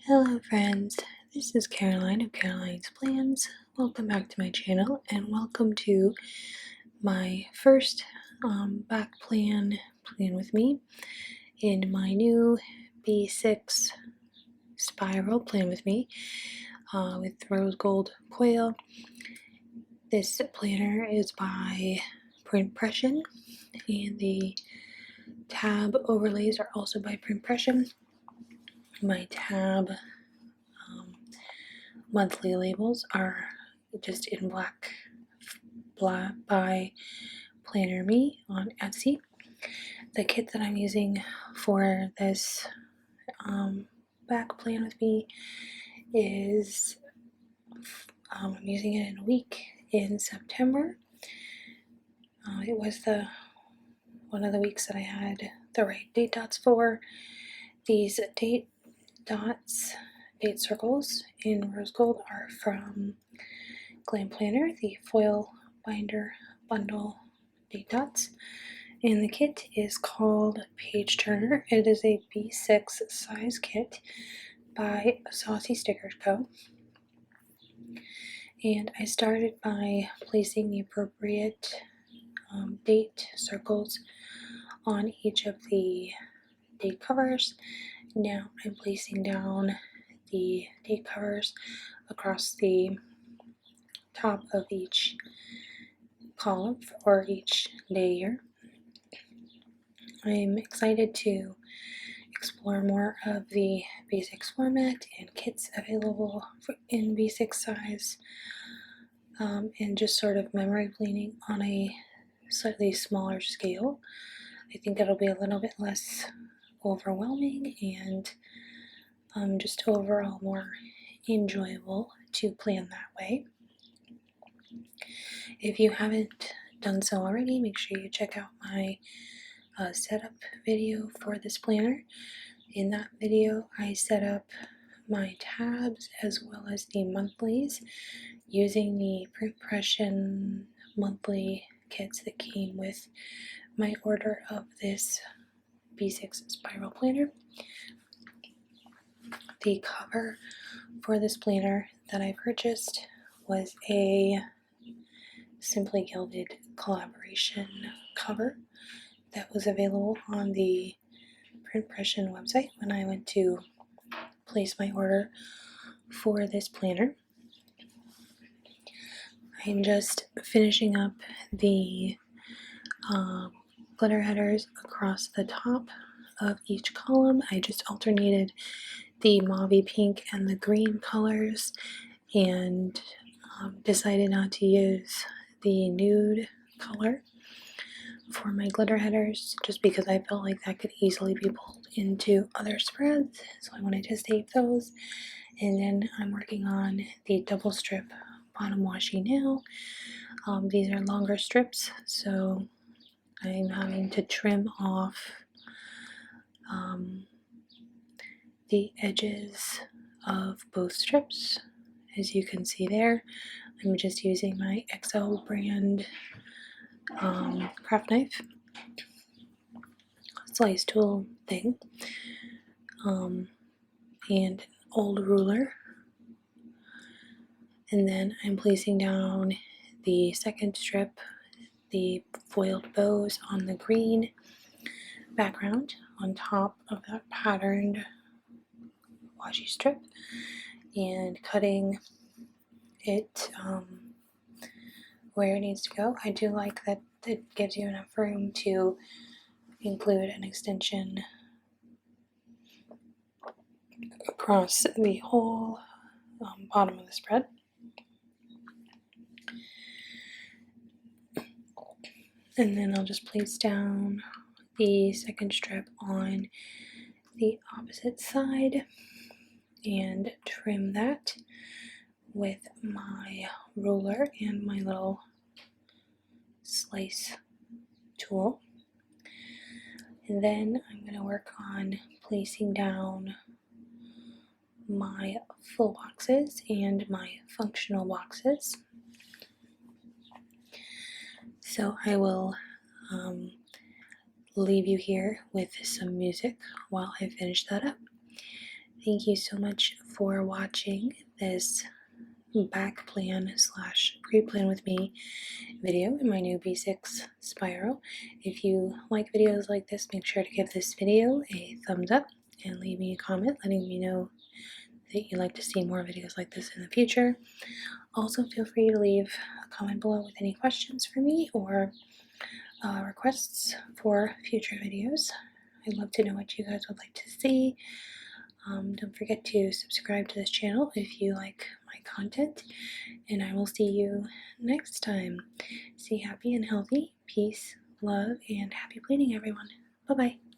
Hello friends, this is Caroline of Caroline's Plans. Welcome back to my channel and welcome to my first back plan with me in my new B6 spiral plan with me with rose gold coil. This planner is by Print Pression and the tab overlays are also by Print Pression. My tab monthly labels are just in black by Planner Me on Etsy. The kit that I'm using for this back plan with me is I'm using it in a week in September. It was one of the weeks that I had the right date dots for. These date circles in rose gold are from Glam Planner, the foil binder bundle date dots. And the kit is called Page Turner. It is a B6 size kit by Saucy Stickers Co. And I started by placing the appropriate date circles on each of the date covers. Now I'm placing down the date covers across the top of each column for each day here. I'm excited to explore more of the B6 format and kits available in B6 size, and just sort of memory planning on a slightly smaller scale. I think it'll be a little bit less overwhelming and just overall more enjoyable to plan that way. If you haven't done so already, make sure you check out my setup video for this planner. In that video, I set up my tabs as well as the monthlies using the Print Pression monthly kits that came with my order of this B6 spiral planner. The cover for this planner that I purchased was a Simply Gilded collaboration cover that was available on the Print Pression website when I went to place my order for this planner. I'm just finishing up the glitter headers across the top of each column. I just alternated the mauve pink and the green colors and decided not to use the nude color for my glitter headers just because I felt like that could easily be pulled into other spreads, so I wanted to save those. And then I'm working on the double strip bottom washi now. These are longer strips, so I'm having to trim off the edges of both strips. As you can see there, I'm just using my XL brand craft knife slice tool thing and an old ruler, and then I'm placing down the second strip, the foiled bows on the green background on top of that patterned washi strip and cutting it where it needs to go. I do like that it gives you enough room to include an extension across the whole bottom of the spread. And then I'll just place down the second strip on the opposite side and trim that with my ruler and my little slice tool. And then I'm going to work on placing down my full boxes and my functional boxes. So I will leave you here with some music while I finish that up. Thank you so much for watching this back plan slash pre-plan with me video in my new B6 spiral. If you like videos like this, make sure to give this video a thumbs up and leave me a comment letting me know that you'd like to see more videos like this in the future. Also, feel free to leave a comment below with any questions for me or requests for future videos. I'd love to know what you guys would like to see. Don't forget to subscribe to this channel if you like my content, and I will see you next time. Stay happy and healthy. Peace, love, and happy planing, everyone. Bye-bye.